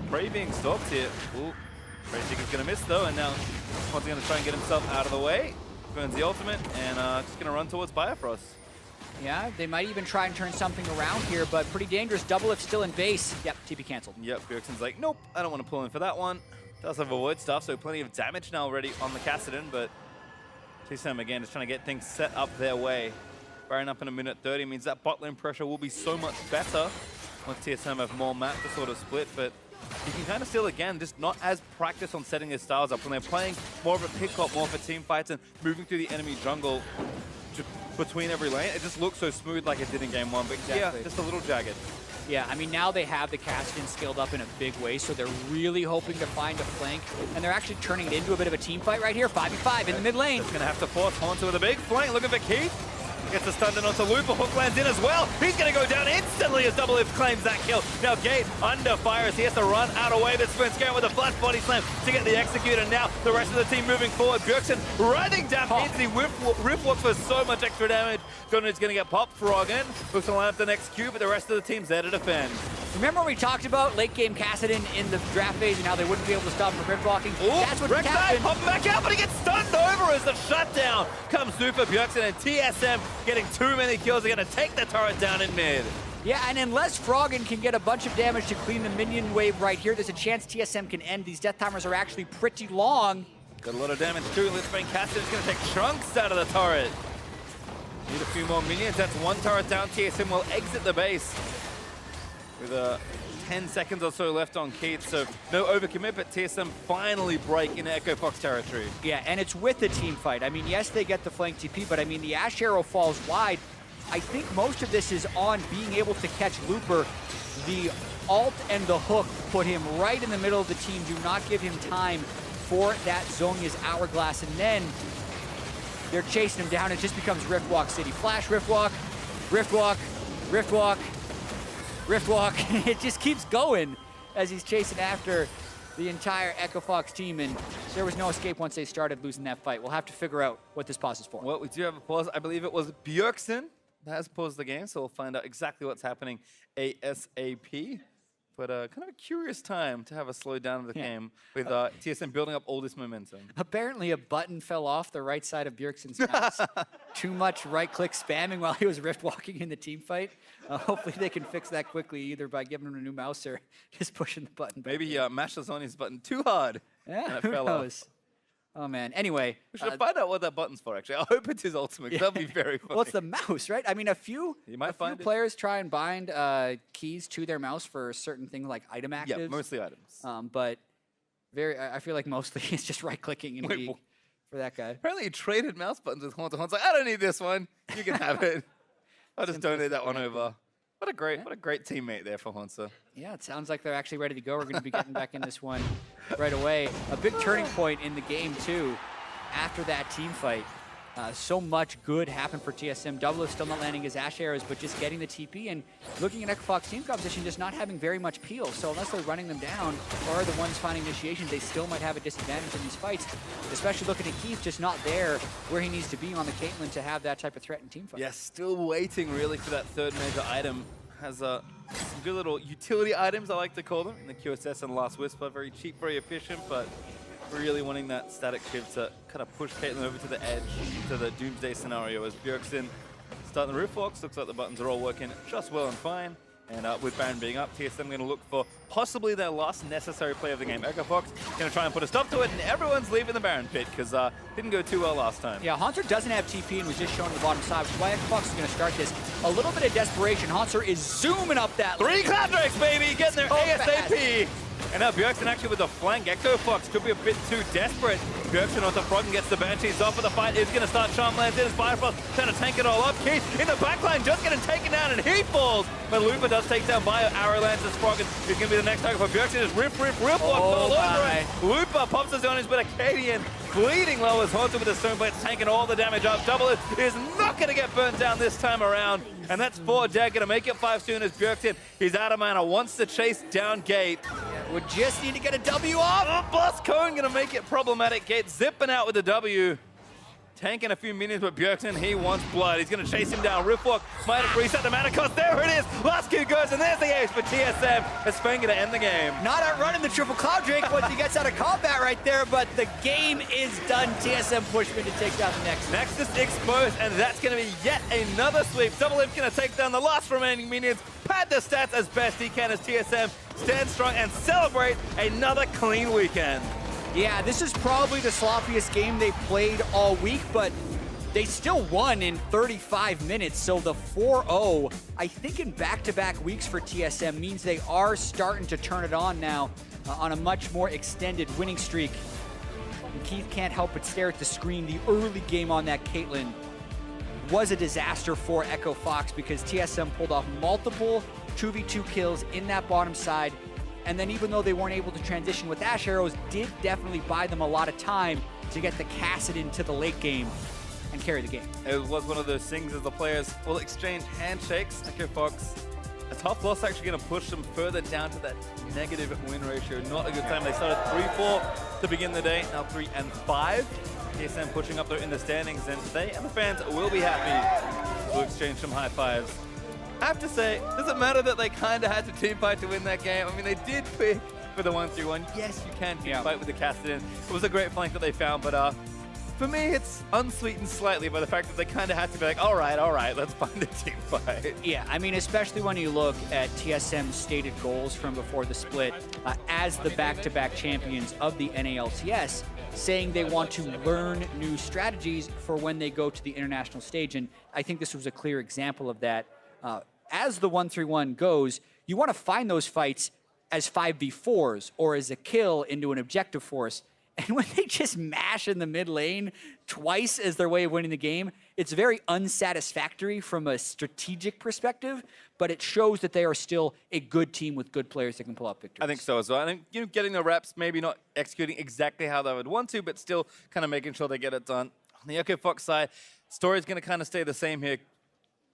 Prey being stopped here. Ooh, Prey is going to miss though, and now Ponzi going to try and get himself out of the way. Burns the ultimate, and just going to run towards Bifrost. Yeah, they might even try and turn something around here, but pretty dangerous. Double if still in base. Yep, TP canceled. Yep, Bjergsen's like, nope, I don't want to pull in for that one. Does have avoid stuff, so plenty of damage now already on the Kassadin, but TSM again is trying to get things set up their way. Baron up in a minute 30 means that bot lane pressure will be so much better once TSM have more map to sort of split, but you can kind of still, again, just not as practiced on setting their styles up when they're playing more of a pick-up, more for team fights and moving through the enemy jungle between every lane. It just looks so smooth like it did in game 1, but yeah, just a little jagged. Yeah, I mean, now they have the Kassadin scaled up in a big way, so they're really hoping to find a flank, and they're actually turning it into a bit of a team fight right here. 5v5 in the mid lane. Just going to have to force Haunter with a big flank. Looking for Keith. Gets a stun onto Lupa. Hook lands in as well. He's going to go down instantly as Double Lift claims that kill. Now Gate under fire as he has to run out of way. But Svenskeren with a flash body slam to get the execute. And now the rest of the team moving forward. Bjergsen running down into Rift Walk for so much extra damage. Gunner's going to get popped. Froggen looks to line up the next Q, but the rest of the team's there to defend. Remember when we talked about late game Kassadin in the draft phase and how they wouldn't be able to stop him from rift walking? That's what happened. Popping back out, but he gets stunned over as the shutdown comes through for Bjergsen, and TSM getting too many kills. They're going to take the turret down in mid. Yeah, and unless Froggen can get a bunch of damage to clean the minion wave right here, there's a chance TSM can end. These death timers are actually pretty long. Got a lot of damage too. Let's bring Kassadin's going to take chunks out of the turret. Need a few more minions. That's one turret down. TSM will exit the base with 10 seconds or so left on Keith, so no overcommit, but TSM finally break into Echo Fox territory. Yeah, and it's with the team fight. I mean, yes, they get the flank TP, but I mean, the Ash Arrow falls wide. I think most of this is on being able to catch Looper. The ult and the hook put him right in the middle of the team, do not give him time for that Zhonya's Hourglass, and then they're chasing him down. It just becomes Rift Walk City. Flash, Rift Walk, Rift Walk, Rift Walk, Rift Walk. It just keeps going as he's chasing after the entire Echo Fox team, and there was no escape once they started losing that fight. We'll have to figure out what this pause is for. Well, we do have a pause. I believe it was Bjergsen that has paused the game, so we'll find out exactly what's happening ASAP But kind of a curious time to have a slow down of the game with TSM building up all this momentum. Apparently a button fell off the right side of Bjergsen's mouse. Too much right-click spamming while he was rift walking in the team fight. Hopefully they can fix that quickly, either by giving him a new mouse or just pushing the button. Maybe he mashed the Sony's button too hard. Yeah, and it who fell knows? off. Oh, man. Anyway. We should find out what that button's for, actually. I hope it's his ultimate. That'd be very funny. Well, it's the mouse, right? I mean, a few players try and bind keys to their mouse for certain things like item actives. Yeah, mostly items. But I feel like mostly it's just right-clicking in League for that guy. Apparently he traded mouse buttons with Haunter. Haunter's like, I don't need this one. You can have it. I'll just donate that one over. What a great teammate there for Haunter. Yeah, it sounds like they're actually ready to go. We're going to be getting back in this one right away. A big turning point in the game, too, after that team fight. So much good happened for TSM. Double still not landing his Ash arrows, but just getting the TP and looking at Echofox team composition, just not having very much peel. So unless they're running them down or are the ones finding initiations, they still might have a disadvantage in these fights, especially looking at Keith just not there where he needs to be on the Caitlyn to have that type of threat in team fight. Yes, still waiting really for that third major item. Has some good little utility items, I like to call them, in the QSS and Last Whisper. Very cheap, very efficient, but really wanting that static shift to kind of push Caitlyn over to the edge, to the Doomsday scenario as Bjergsen starting the roof walks. Looks like the buttons are all working just well and fine. And with Baron being up, TSM going to look for possibly their last necessary play of the game. Echofox going to try and put a stop to it, and everyone's leaving the Baron pit because didn't go too well last time. Yeah, Haunter doesn't have TP and was just shown on the bottom side, which is why Echofox is going to start this. A little bit of desperation. Haunter is zooming up that Three Cloud Drakes, baby! Getting there ASAP! And now Bjergsen actually with the flank. Echofox could be a bit too desperate. Bjergsen onto Froggen gets the Banshees off, but the fight is going to start. Charm lands in as Firefrost trying to tank it all up. Keith in the backline just getting taken down and he falls. But Looper does take down Bio. Arrow lands as Froggen is going to be the next target for Bjergsen. Just rip walks all over it. Looper pops his on his with Acadian. Bleeding low as Haunter with the Stone Blades taking all the damage up. Double is not going to get burnt down this time around. And that's 4 dead. Going to make it 5 soon as Bjergsen, he's out of mana, wants to chase down Gate. We just need to get a W off. Oh, Boss Cone going to make it problematic. Gate zipping out with the W. Tanking a few minions, but Bjergsen, he wants blood. He's going to chase him down. Riftwalk might have reset the mana cost. There it is. Last kill goes, and there's the ace for TSM. It's Spain going to end the game. Not outrunning the triple Cloud Drake once he gets out of combat right there, but the game is done. TSM Pushman to take down the Nexus. Nexus exposed, and that's going to be yet another sweep. Double Imp going to take down the last remaining minions. Pad the stats as best he can as TSM stand strong and celebrate another clean weekend. Yeah, this is probably the sloppiest game they played all week, but they still won in 35 minutes. So the 4-0, I think in back-to-back weeks for TSM means they are starting to turn it on now on a much more extended winning streak. And Keith can't help but stare at the screen. The early game on that Caitlyn was a disaster for Echofox because TSM pulled off multiple 2v2 kills in that bottom side. And then even though they weren't able to transition with Ash Arrows, did definitely buy them a lot of time to get the Kassadin into the late game and carry the game. It was one of those things as the players will exchange handshakes. Echofox, a tough loss actually going to push them further down to that negative win ratio. Not a good time. They started 3-4 to begin the day, now 3-5. TSM pushing up there in the standings, and they and the fans will be happy to exchange some high fives. I have to say, does it matter that they kind of had to team fight to win that game? I mean, they did pick for the 1-3-1. Yes, you can team fight with the Kassadin. It was a great flank that they found, but for me, it's unsweetened slightly by the fact that they kind of had to be like, all right, let's find a team fight. Yeah, I mean, especially when you look at TSM's stated goals from before the split as the back-to-back champions of the NALCS, saying they want to learn new strategies for when they go to the international stage. And I think this was a clear example of that. As the 1-3-1 goes, you want to find those fights as 5v4s or as a kill into an objective force. And when they just mash in the mid lane twice as their way of winning the game, it's very unsatisfactory from a strategic perspective, but it shows that they are still a good team with good players that can pull out victories. I think so as well. I think getting the reps, maybe not executing exactly how they would want to, but still kind of making sure they get it done. On the Echofox side, story's going to kind of stay the same here.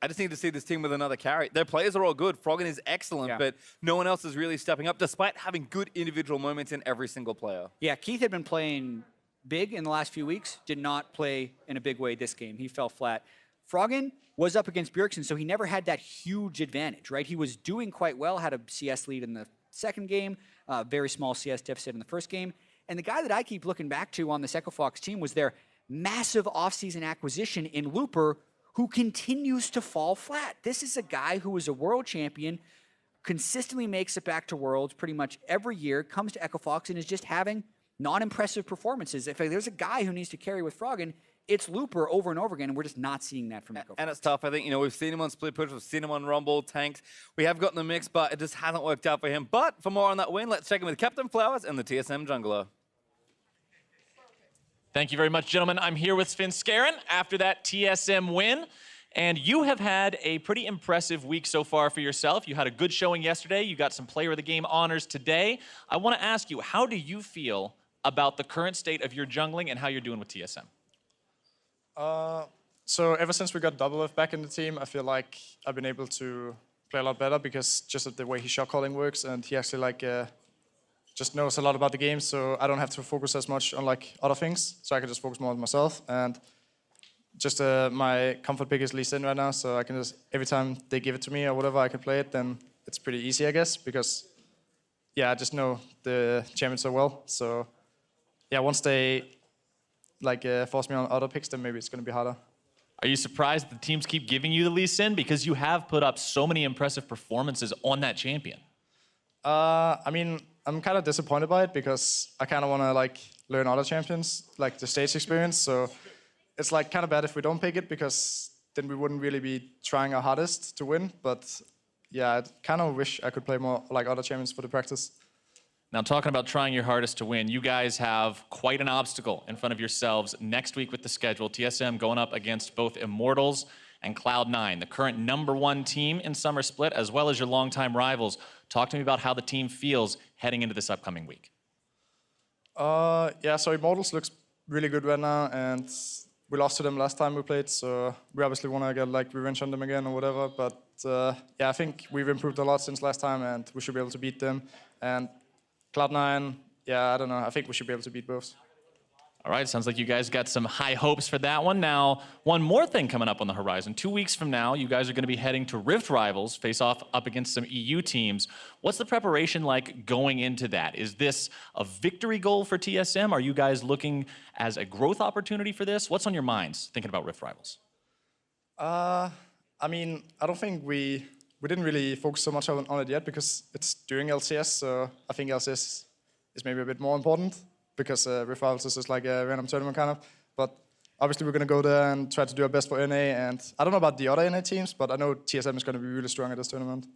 I just need to see this team with another carry. Their players are all good. Froggen is excellent, but no one else is really stepping up, despite having good individual moments in every single player. Yeah, Keith had been playing big in the last few weeks, did not play in a big way this game. He fell flat. Froggen was up against Bjergsen, so he never had that huge advantage, right? He was doing quite well, had a CS lead in the second game, very small CS deficit in the first game. And the guy that I keep looking back to on this Echo Fox team was their massive offseason acquisition in Looper, who continues to fall flat. This is a guy who is a world champion, consistently makes it back to Worlds pretty much every year, comes to Echo Fox and is just having non-impressive performances. If there's a guy who needs to carry with Froggen, it's Looper over and over again, and we're just not seeing that from Echo Fox. And it's tough. I think, we've seen him on Split Push, we've seen him on Rumble, Tanks. We have gotten the mix, but it just hasn't worked out for him. But for more on that win, let's check in with Captain Flowers and the TSM jungler. Thank you very much, gentlemen. I'm here with Sven Skaren after that TSM win. And you have had a pretty impressive week so far for yourself. You had a good showing yesterday. You got some Player of the Game honors today. I want to ask you, how do you feel about the current state of your jungling and how you're doing with TSM? So ever since we got Doublelift back in the team, I feel like I've been able to play a lot better because just of the way his shot calling works, and he actually just knows a lot about the game, so I don't have to focus as much on other things, so I can just focus more on myself. And just my comfort pick is Lee Sin right now, so I can just, every time they give it to me or whatever, I can play it, then it's pretty easy, I guess, because I just know the champion so well. So once they force me on other picks, then maybe it's going to be harder. Are you surprised that the teams keep giving you the Lee Sin? Because you have put up so many impressive performances on that champion. I mean, I'm kind of disappointed by it because I kind of want to learn other champions, like the stage experience. So it's kind of bad if we don't pick it because then we wouldn't really be trying our hardest to win. But I kind of wish I could play more other champions for the practice. Now, talking about trying your hardest to win, you guys have quite an obstacle in front of yourselves next week with the schedule. TSM going up against both Immortals and Cloud9, the current #1 team in Summer Split, as well as your longtime rivals. Talk to me about how the team feels heading into this upcoming week. So Immortals looks really good right now, and we lost to them last time we played, so we obviously want to get revenge on them again or whatever. But I think we've improved a lot since last time, and we should be able to beat them. And Cloud9, I don't know. I think we should be able to beat both. All right, sounds like you guys got some high hopes for that one. Now, one more thing coming up on the horizon. 2 weeks from now, you guys are going to be heading to Rift Rivals, face off up against some EU teams. What's the preparation like going into that? Is this a victory goal for TSM? Are you guys looking as a growth opportunity for this? What's on your minds thinking about Rift Rivals? I mean, I don't think we didn't really focus so much on it yet because it's during LCS, so I think LCS is maybe a bit more important because Rift Rivals is just like a random tournament kind of. But obviously we're going to go there and try to do our best for NA, and I don't know about the other NA teams, but I know TSM is going to be really strong at this tournament.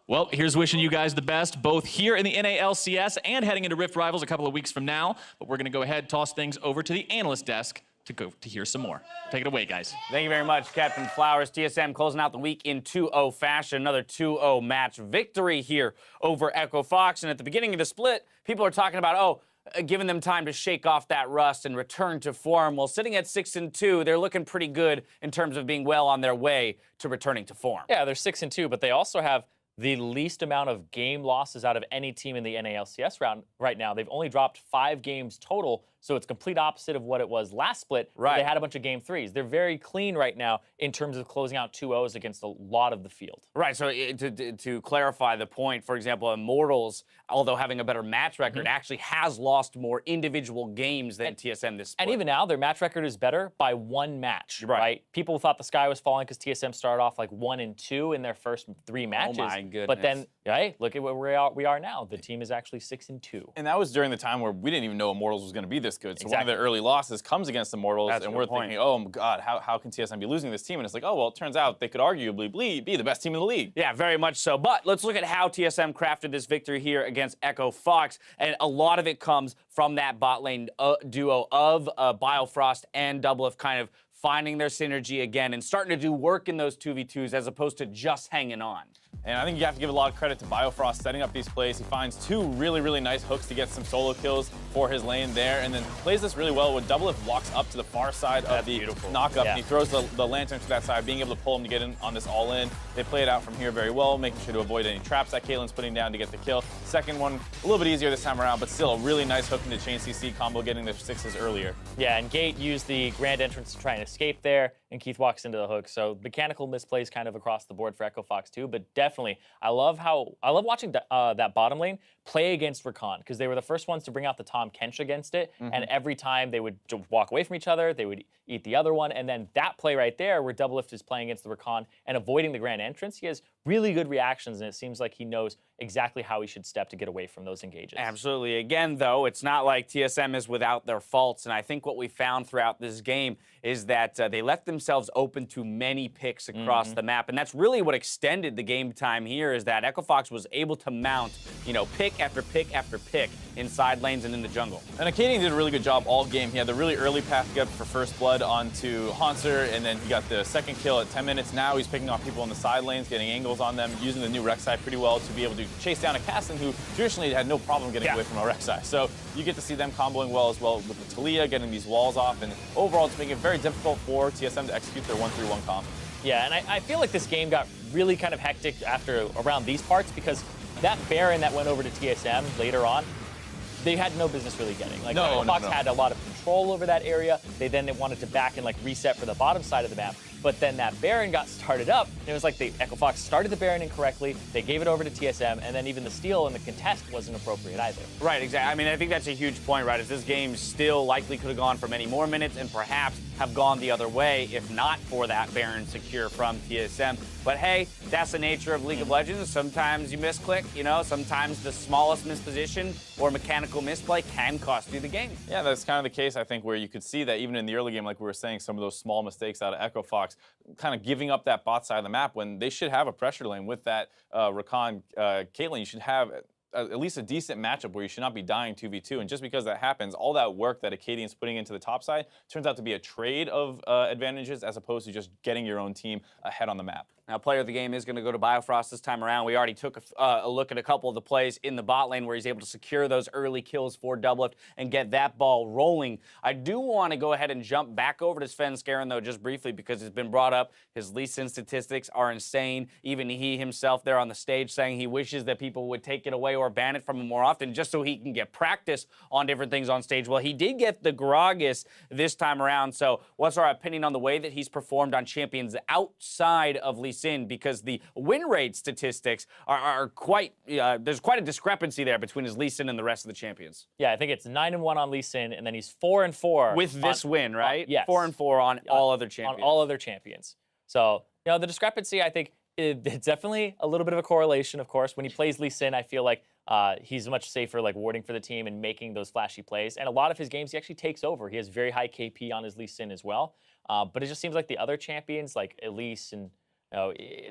Well, here's wishing you guys the best, both here in the NA LCS and heading into Rift Rivals a couple of weeks from now. But we're going to go ahead, toss things over to the analyst desk to hear some more. Take it away, guys. Thank you very much, Captain Flowers. TSM closing out the week in 2-0 fashion. Another 2-0 match victory here over Echo Fox. And at the beginning of the split, people are talking about, giving them time to shake off that rust and return to form. Well, sitting at 6-2, they're looking pretty good in terms of being well on their way to returning to form. Yeah, they're 6-2, but they also have the least amount of game losses out of any team in the NALCS round right now. They've only dropped 5 games total, so it's complete opposite of what it was last split. Right. They had a bunch of game 3s. They're very clean right now in terms of closing out 2-0s against a lot of the field. Right, so to clarify the point, for example, Immortals, although having a better match record, actually has lost more individual games than TSM this split. And even now, their match record is better by 1 match, right? People thought the sky was falling because TSM started off 1-2 in their first 3 matches. Oh my goodness. But then, right, look at where we are now. The team is actually 6-2. And that was during the time where we didn't even know Immortals was going to be this good. So one of their early losses comes against Immortals, and we're thinking, oh, God, how can TSM be losing this team? And it's like, oh, well, it turns out they could arguably be the best team in the league. Yeah, very much so. But let's look at how TSM crafted this victory here against Echo Fox. And a lot of it comes from that bot lane duo of Biofrost and Doublelift kind of finding their synergy again and starting to do work in those 2v2s as opposed to just hanging on. And I think you have to give a lot of credit to Biofrost setting up these plays. He finds 2 really, really nice hooks to get some solo kills for his lane there, and then plays this really well when Doublelift walks up to the far side of the knockup, and he throws the lantern to that side, being able to pull him to get in on this all-in. They play it out from here very well, making sure to avoid any traps that Caitlin's putting down to get the kill. Second one, a little bit easier this time around, but still a really nice hook into chain CC combo, getting their 6s earlier. Yeah, and Gate used the grand entrance to try and escape there. and Keith walks into the hook. So mechanical misplays kind of across the board for Echo Fox too, but definitely I love watching that bottom lane play against Rakan, because they were the first ones to bring out the Tahm Kench against it, and every time they would walk away from each other, they would eat the other one, and then that play right there where Doublelift is playing against the Rakan and avoiding the grand entrance, he has really good reactions, and it seems like he knows exactly how he should step to get away from those engages. Absolutely. Again, though, it's not like TSM is without their faults, and I think what we found throughout this game is that they left themselves open to many picks across the map, and that's really what extended the game time here, is that Echo Fox was able to mount, pick after pick after pick in side lanes and in the jungle. And Acadian did a really good job all game. He had the really early path to get for first blood onto Haunter, and then he got the second kill at 10 minutes. Now he's picking off people in the side lanes, getting angles on them, using the new Rek'Sai pretty well to be able to chase down a Cassin who traditionally had no problem getting away from a Rek'Sai. So you get to see them comboing well as well with the Talia, getting these walls off, and overall it's making it very difficult for TSM to execute their 1-3-1 comp. Yeah, and I feel like this game got really kind of hectic around these parts, because that Baron that went over to TSM later on, they had no business really getting. Like, Fox had a lot of control over that area. They wanted to back and reset for the bottom side of the map. But then that Baron got started up, and it was like Echo Fox started the Baron incorrectly, they gave it over to TSM, and then even the steal and the contest wasn't appropriate either. Right, exactly. I mean, I think that's a huge point, right? Is this game still likely could have gone for many more minutes and perhaps have gone the other way if not for that Baron secure from TSM. But hey, that's the nature of League of Legends. Sometimes you misclick, sometimes the smallest misposition or mechanical misplay can cost you the game. Yeah, that's kind of the case, I think, where you could see that even in the early game, like we were saying, some of those small mistakes out of Echo Fox, kind of giving up that bot side of the map when they should have a pressure lane with that Rakan Caitlyn. You should have at least a decent matchup where you should not be dying 2v2. And just because that happens, all that work that Acadian's putting into the top side turns out to be a trade of advantages as opposed to just getting your own team ahead on the map. Now, player of the game is going to go to Biofrost this time around. We already took a look at a couple of the plays in the bot lane where he's able to secure those early kills for Doublelift and get that ball rolling. I do want to go ahead and jump back over to Sven Skaren, though, just briefly, because it's been brought up. His Lee Sin statistics are insane. Even he himself there on the stage saying he wishes that people would take it away or ban it from him more often just so he can get practice on different things on stage. Well, he did get the Gragas this time around, so what's our opinion on the way that he's performed on champions outside of Lee Sin? Because the win rate statistics are quite, there's quite a discrepancy there between his Lee Sin and the rest of the champions. Yeah, I think it's 9-1 on Lee Sin, and then he's 4-4 with this win, right? Yes, 4-4 on all other champions. On all other champions. So the discrepancy, I think, it's definitely a little bit of a correlation. Of course, when he plays Lee Sin, I feel like he's much safer, warding for the team and making those flashy plays. And a lot of his games, he actually takes over. He has very high KP on his Lee Sin as well. But it just seems like the other champions, like Elise and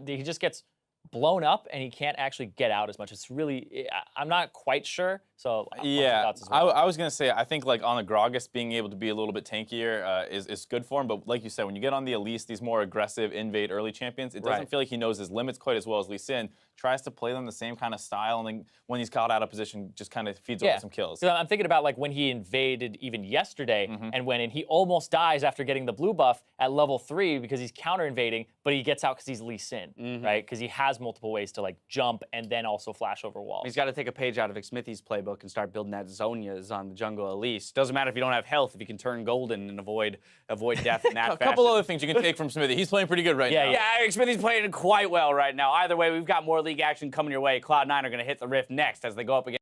he just gets blown up and he can't actually get out as much. It's really, I'm not quite sure. So yeah, as well. I was gonna say, I think on the Gragas being able to be a little bit tankier is good for him. But like you said, when you get on the Elise, these more aggressive invade early champions, it doesn't feel like he knows his limits quite as well as Lee Sin. Tries to play them the same kind of style, and then when he's caught out of position, just kind of feeds over some kills. So I'm thinking about when he invaded even yesterday, and when he almost dies after getting the blue buff at level 3 because he's counter invading, but he gets out because he's Lee Sin, right? Because he has multiple ways to jump and then also flash over walls. He's got to take a page out of Xmithy's playbook and start building that Zonias on the jungle Elise. Doesn't matter if you don't have health, if you can turn golden and avoid death in that A couple other things you can take from Smithy. He's playing pretty good right now. Yeah, Xmithy's playing quite well right now. Either way, we've got more league action coming your way. Cloud9 are going to hit the Rift next as they go up against